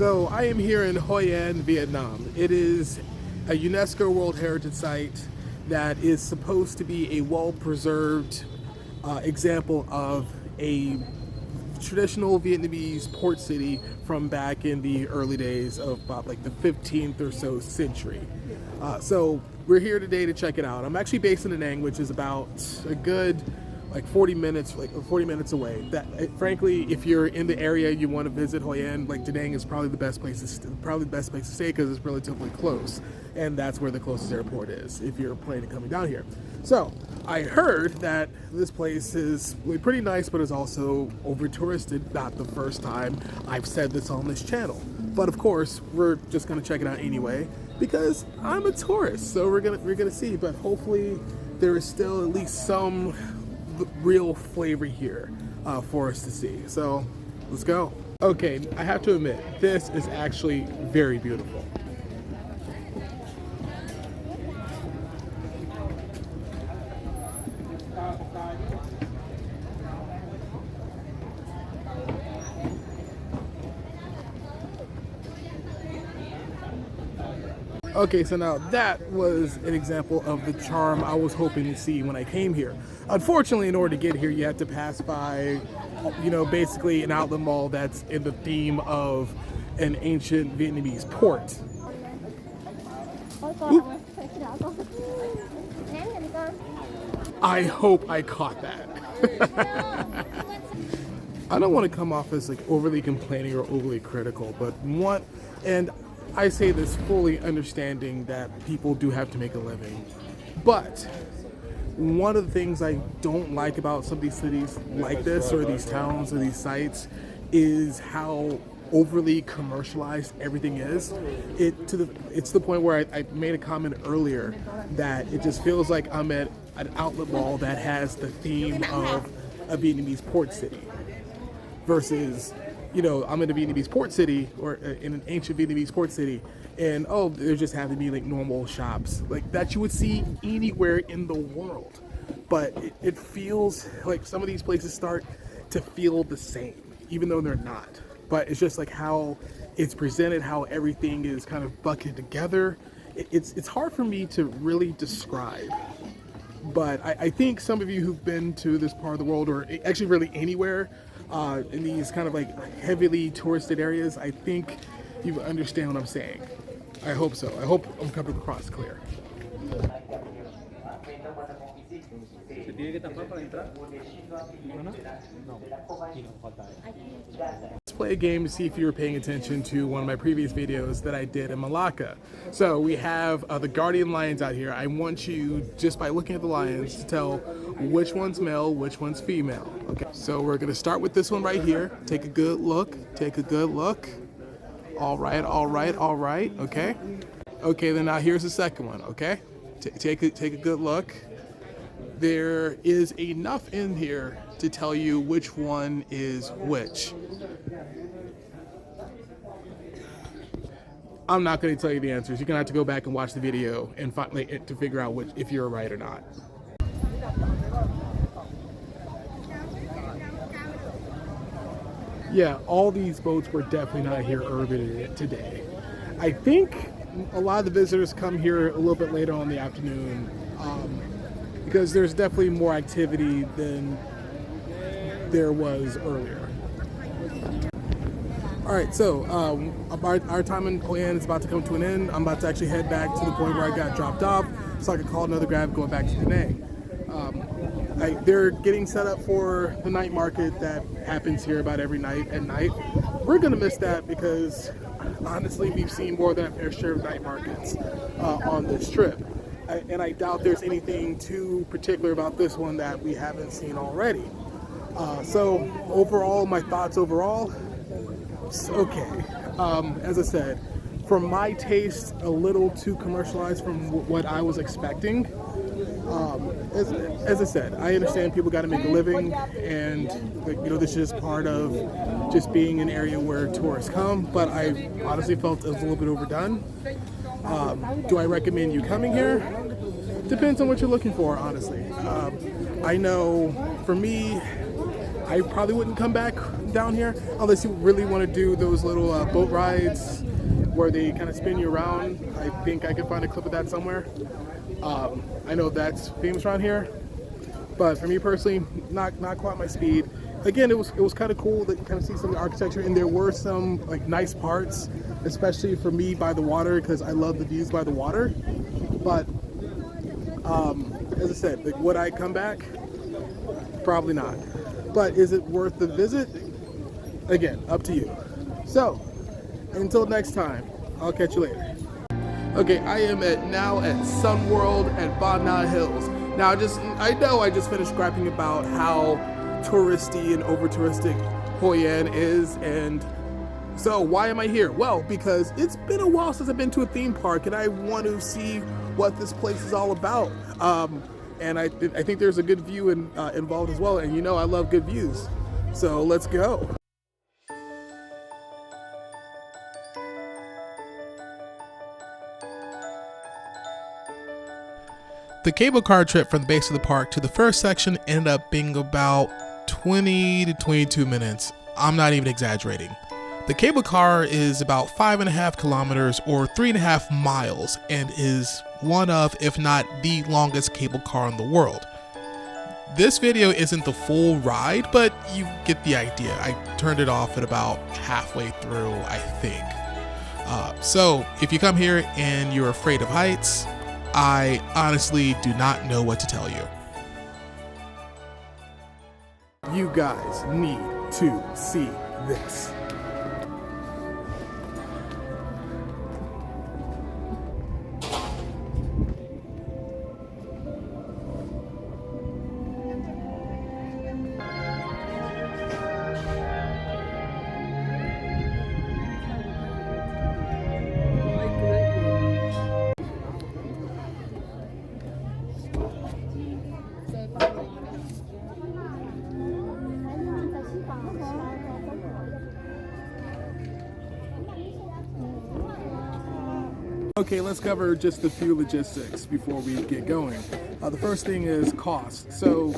So I am here in Hoi An, Vietnam. It is a UNESCO World Heritage Site that is supposed to be a well-preserved example of a traditional Vietnamese port city from back in the early days of about like the 15th or so century. So we're here today to check it out. I'm actually based in Da Nang, which is about a good like 40 minutes away. That frankly, if you're in the area you want to visit Hoi An, like Da Nang is probably the best place to stay because it's relatively close, and that's where the closest airport is if you're planning on coming down here. So I heard that this place is really pretty nice, but is also over touristed. Not the first time I've said this on this channel, but of course we're just gonna check it out anyway because I'm a tourist. So we're gonna see, but hopefully there is still at least some real flavor here for us to see. So let's go. Okay, I have to admit, this is actually very beautiful. Okay, so now that was an example of the charm I was hoping to see when I came here. Unfortunately, in order to get here, you have to pass by, basically an outlet mall that's in the theme of an ancient Vietnamese port. Oop. I hope I caught that. I don't want to come off as like overly complaining or overly critical, but I say this fully understanding that people do have to make a living. But one of the things I don't like about some of these cities like this, or these towns or these sites, is how overly commercialized everything is. It's to the point where I made a comment earlier that it just feels like I'm at an outlet mall that has the theme of a Vietnamese port city versus I'm in a Vietnamese port city, or in an ancient Vietnamese port city, and there just have to be like normal shops like that you would see anywhere in the world. But it feels like some of these places start to feel the same, even though they're not. But it's just like how it's presented, how everything is kind of bucketed together. It's hard for me to really describe. But I think some of you who've been to this part of the world, or actually really anywhere, in these kind of like heavily touristed areas, I think you understand what I'm saying. I hope so. I hope I'm coming across clear. Let's play a game to see if you were paying attention to one of my previous videos that I did in Malacca. So we have the guardian lions out here. I want you, just by looking at the lions, to tell which one's male, which one's female. Okay, so we're gonna start with this one right here. Take a good look, take a good look. All right, all right, all right, okay. Okay, then now here's the second one, okay? Take a good look. There is enough in here to tell you which one is which. I'm not going to tell you the answers. You're going to have to go back and watch the video and to figure out if you're right or not. Yeah, all these boats were definitely not here earlier today. I think a lot of the visitors come here a little bit later on in the afternoon, because there's definitely more activity than there was earlier. All right, so our time in Hoi An is about to come to an end. I'm about to actually head back to the point where I got dropped off so I could call another grab going back to Da Nang. They're getting set up for the night market that happens here about every night at night. We're gonna miss that because honestly, we've seen more than our fair share of night markets on this trip. And I doubt there's anything too particular about this one that we haven't seen already. So overall, my thoughts overall, it's okay. As I said, for my taste, a little too commercialized from what I was expecting. As I said, I understand people got to make a living, and this is part of just being an area where tourists come, but I honestly felt it was a little bit overdone. Do I recommend you coming here? Depends on what you're looking for, honestly. I know for me, I probably wouldn't come back down here unless you really want to do those little boat rides where they kind of spin you around. I think I can find a clip of that somewhere. I know that's famous around here, but for me personally, not quite my speed. Again, it was kind of cool to kind of see some of the architecture, and there were some like nice parts, especially for me by the water, because I love the views by the water. But as I said, like, would I come back? Probably not. But is it worth the visit? Again, up to you. So until next time, I'll catch you later. Okay, I am now at Sun World at Ba Na Hills. Now I know I just finished griping about how touristy and over touristic Hoi An is, and so why am I here? Well, because it's been a while since I've been to a theme park, and I want to see what this place is all about. And I think there's a good view involved as well, and you know I love good views. So let's go. The cable car trip from the base of the park to the first section ended up being about 20 to 22 minutes. I'm not even exaggerating. The cable car is about 5.5 kilometers or 3.5 miles and is one of, if not the longest cable car in the world. This video isn't the full ride, but you get the idea. I turned it off at about halfway through, I think. So if you come here and you're afraid of heights, I honestly do not know what to tell you. You guys need to see this. Okay, let's cover just a few logistics before we get going. The first thing is cost. So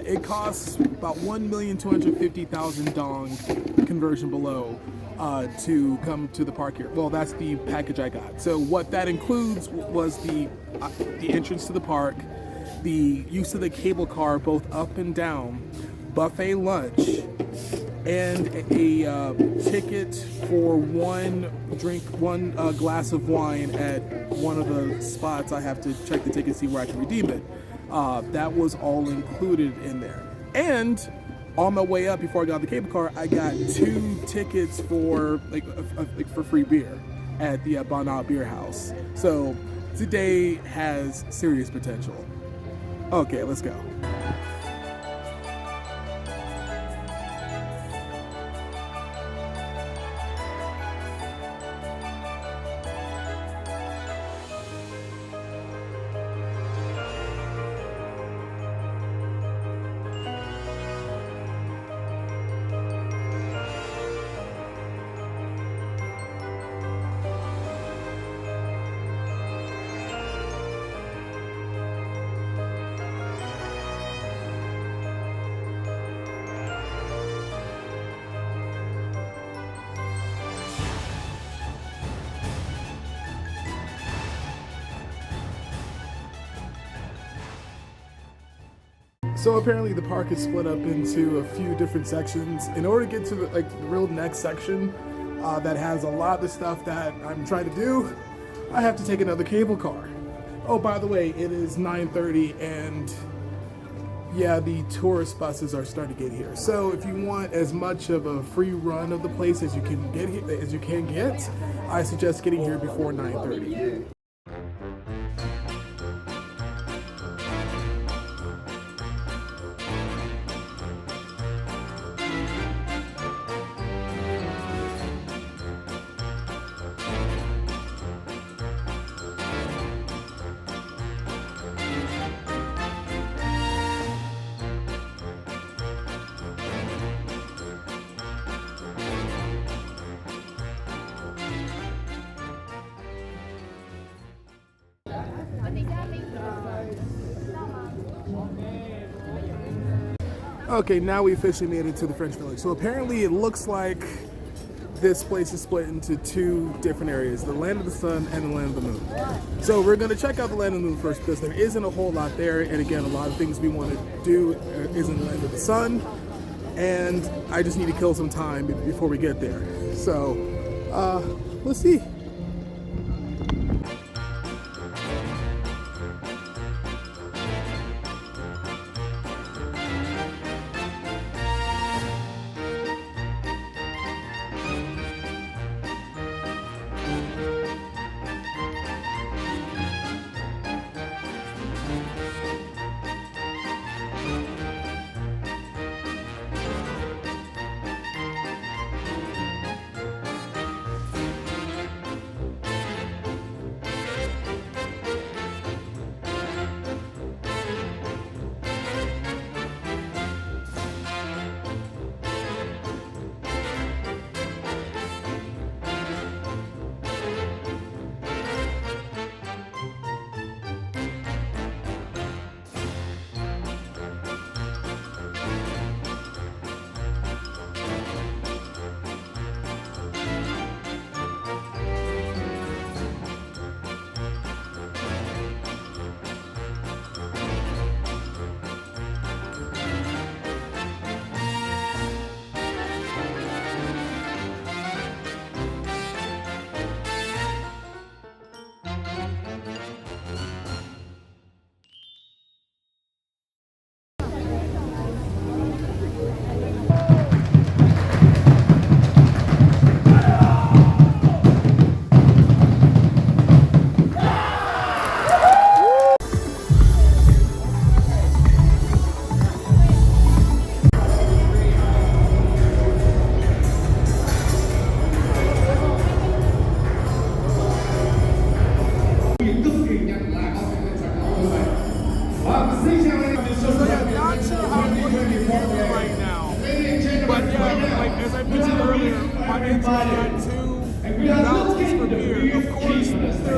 it costs about 1,250,000 dong, conversion below, to come to the park here. Well, that's the package I got. So what that includes was the entrance to the park, the use of the cable car both up and down, buffet lunch, and a ticket for one glass of wine at one of the spots. I have to check the ticket, see where I can redeem it. That was all included in there. And on my way up, before I got on the cable car, I got 2 tickets for for free beer at the Ba Na Beer House. So today has serious potential. Okay, let's go. So apparently the park is split up into a few different sections. In order to get to the real next section that has a lot of the stuff that I'm trying to do, I have to take another cable car. Oh, by the way, it is 9:30 and yeah, the tourist buses are starting to get here. So if you want as much of a free run of the place as you can get, I suggest getting here before 9:30. Okay, now we officially made it to the French Village. So apparently it looks like this place is split into two different areas, the Land of the Sun and the Land of the Moon. So we're going to check out the Land of the Moon first because there isn't a whole lot there. And again, a lot of things we want to do is in the Land of the Sun. And I just need to kill some time before we get there. So let's see.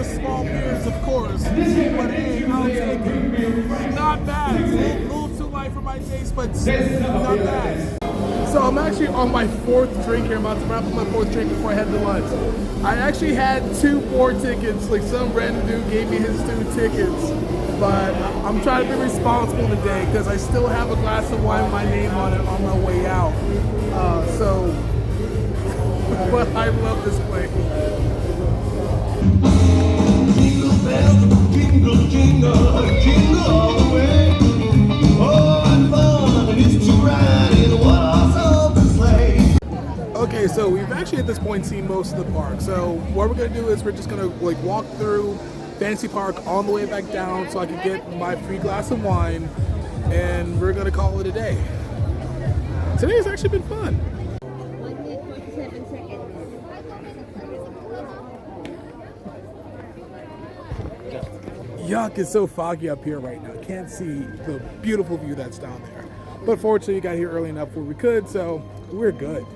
Small beers, of course, but hey, I'll take it. Not bad. A little too light for my taste, but not bad. So I'm actually on my fourth drink here. I'm about to wrap up my fourth drink before I head to lunch. I actually had 2 more tickets. Like some random dude gave me his 2 tickets, but I'm trying to be responsible today because I still have a glass of wine with my name on it on my way out. But I love this place. Jingle bells, jingle, jingle, jingle all the way. Oh, and fun it is to ride in a one-horse open sleigh. Okay, so we've actually at this point seen most of the park. So what we're gonna do is we're just gonna like walk through Fantasy Park on the way back down so I can get my free glass of wine, and we're gonna call it a day. Today has actually been fun. Yuck, it's so foggy up here right now. Can't see the beautiful view that's down there. But fortunately, we got here early enough where we could, so we're good.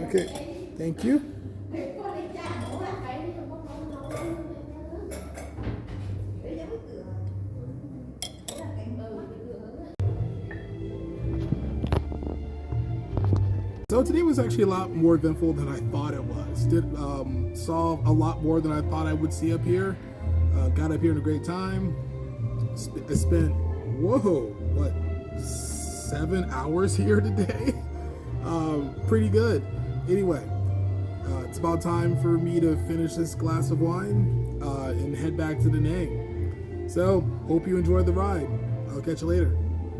Okay, thank you. So today was actually a lot more eventful than I thought it was. Saw a lot more than I thought I would see up here. Got up here in a great time. I spent, what, 7 hours here today? Pretty good. Anyway, it's about time for me to finish this glass of wine and head back to Da Nang. So, hope you enjoyed the ride. I'll catch you later.